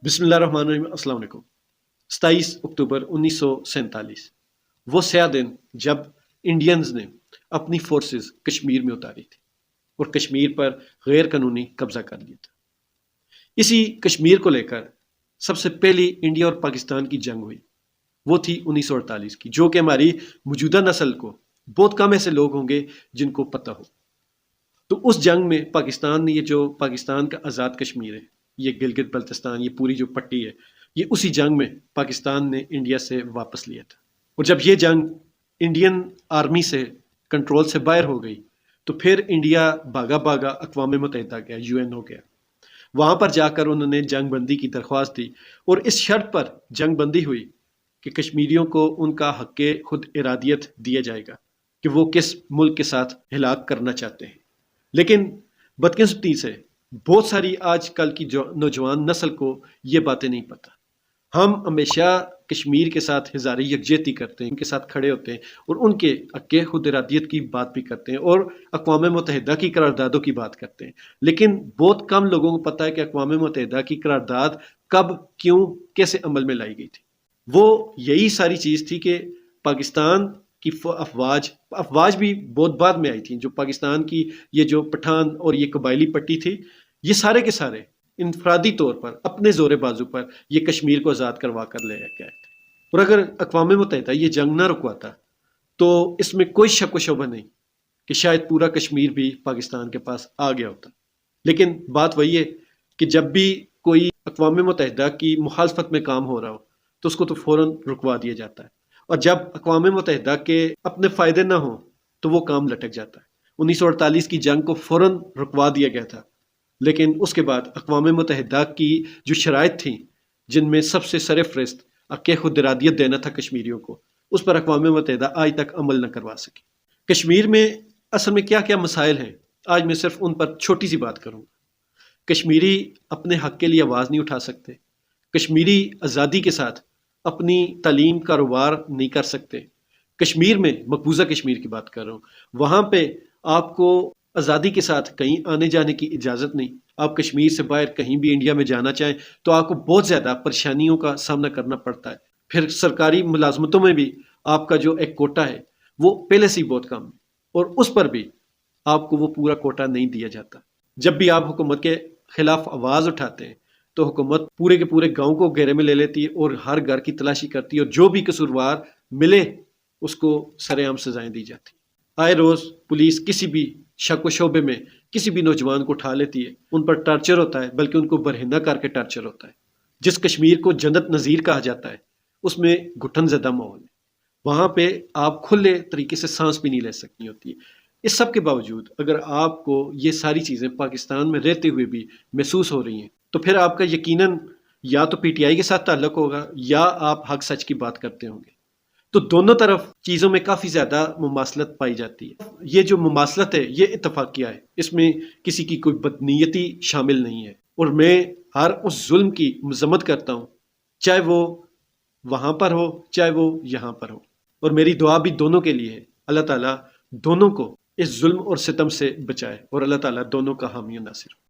بسم اللہ الرحمن الرحیم۔ السلام علیکم۔ 27 اکتوبر 1947 وہ سیاہ دن جب انڈینز نے اپنی فورسز کشمیر میں اتاری تھی اور کشمیر پر غیر قانونی قبضہ کر لیا تھا۔ اسی کشمیر کو لے کر سب سے پہلی انڈیا اور پاکستان کی جنگ ہوئی، وہ تھی 1948 کی، جو کہ ہماری موجودہ نسل کو بہت کم ایسے لوگ ہوں گے جن کو پتہ ہو۔ تو اس جنگ میں پاکستان نے، یہ جو پاکستان کا آزاد کشمیر ہے، یہ گلگت بلتستان، یہ پوری جو پٹی ہے، یہ اسی جنگ میں پاکستان نے انڈیا سے واپس لیا تھا۔ اور جب یہ جنگ انڈین آرمی سے کنٹرول سے باہر ہو گئی تو پھر انڈیا بھاگا بھاگا اقوام متحدہ گیا، UN ہو گیا۔ وہاں پر جا کر انہوں نے جنگ بندی کی درخواست دی اور اس شرط پر جنگ بندی ہوئی کہ کشمیریوں کو ان کا حق خود ارادیت دیا جائے گا کہ وہ کس ملک کے ساتھ ہلاک کرنا چاہتے ہیں۔ لیکن بدقسمتی سے بہت ساری آج کل کی جو نوجوان نسل کو یہ باتیں نہیں پتہ۔ ہم ہمیشہ کشمیر کے ساتھ ہزار یکجہتی کرتے ہیں، ان کے ساتھ کھڑے ہوتے ہیں اور ان کے حق خود ارادیت کی بات بھی کرتے ہیں اور اقوام متحدہ کی قراردادوں کی بات کرتے ہیں۔ لیکن بہت کم لوگوں کو پتہ ہے کہ اقوام متحدہ کی قرارداد کب، کیوں، کیسے عمل میں لائی گئی تھی۔ وہ یہی ساری چیز تھی کہ پاکستان کی افواج بھی بہت بعد میں آئی تھیں۔ جو پاکستان کی یہ جو پٹھان اور یہ قبائلی پٹی تھی، یہ سارے کے سارے انفرادی طور پر اپنے زور بازو پر یہ کشمیر کو آزاد کروا کر لے گئے تھے۔ اور اگر اقوام متحدہ یہ جنگ نہ رکواتا تو اس میں کوئی شک و شبہ نہیں کہ شاید پورا کشمیر بھی پاکستان کے پاس آ گیا ہوتا۔ لیکن بات وہی ہے کہ جب بھی کوئی اقوام متحدہ کی مخالفت میں کام ہو رہا ہو تو اس کو تو فوراً رکوا دیا جاتا ہے، اور جب اقوام متحدہ کے اپنے فائدے نہ ہوں تو وہ کام لٹک جاتا ہے۔ 1948 کی جنگ کو فوراً رکوا دیا گیا تھا، لیکن اس کے بعد اقوام متحدہ کی جو شرائط تھیں، جن میں سب سے سرفہرست حق خود ارادیت دینا تھا کشمیریوں کو، اس پر اقوام متحدہ آج تک عمل نہ کروا سکی۔ کشمیر میں اصل میں کیا کیا مسائل ہیں، آج میں صرف ان پر چھوٹی سی بات کروں گا۔ کشمیری اپنے حق کے لیے آواز نہیں اٹھا سکتے، کشمیری آزادی کے ساتھ اپنی تعلیم کاروبار نہیں کر سکتے۔ کشمیر میں، مقبوضہ کشمیر کی بات کر رہا ہوں، وہاں پہ آپ کو آزادی کے ساتھ کہیں آنے جانے کی اجازت نہیں۔ آپ کشمیر سے باہر کہیں بھی انڈیا میں جانا چاہیں تو آپ کو بہت زیادہ پریشانیوں کا سامنا کرنا پڑتا ہے۔ پھر سرکاری ملازمتوں میں بھی آپ کا جو ایک کوٹا ہے وہ پہلے سے ہی بہت کم ہے، اور اس پر بھی آپ کو وہ پورا کوٹا نہیں دیا جاتا۔ جب بھی آپ حکومت کے خلاف آواز اٹھاتے ہیں تو حکومت پورے کے پورے گاؤں کو گھیرے میں لے لیتی ہے اور ہر گھر کی تلاشی کرتی ہے، اور جو بھی قصوروار ملے اس کو سرے عام سزائیں دی جاتی۔ آئے روز پولیس کسی بھی شک و شعبے میں کسی بھی نوجوان کو اٹھا لیتی ہے، ان پر ٹارچر ہوتا ہے، بلکہ ان کو برہنہ کر کے ٹارچر ہوتا ہے۔ جس کشمیر کو جنت نظیر کہا جاتا ہے اس میں گھٹن زدہ ماحول ہے، وہاں پہ آپ کھلے طریقے سے سانس بھی نہیں لے سکتی ہوتی ہے۔ اس سب کے باوجود اگر آپ کو یہ ساری چیزیں پاکستان میں رہتے ہوئے بھی محسوس ہو رہی ہیں تو پھر آپ کا یقیناً یا تو PTI کے ساتھ تعلق ہوگا یا آپ حق سچ کی بات کرتے ہوں گے۔ تو دونوں طرف چیزوں میں کافی زیادہ مماثلت پائی جاتی ہے۔ یہ جو مماثلت ہے یہ اتفاقیہ ہے، اس میں کسی کی کوئی بدنیتی شامل نہیں ہے، اور میں ہر اس ظلم کی مذمت کرتا ہوں، چاہے وہ وہاں پر ہو چاہے وہ یہاں پر ہو، اور میری دعا بھی دونوں کے لیے ہے۔ اللہ تعالیٰ دونوں کو اس ظلم اور ستم سے بچائے، اور اللہ تعالیٰ دونوں کا حامی و ناصر ہو۔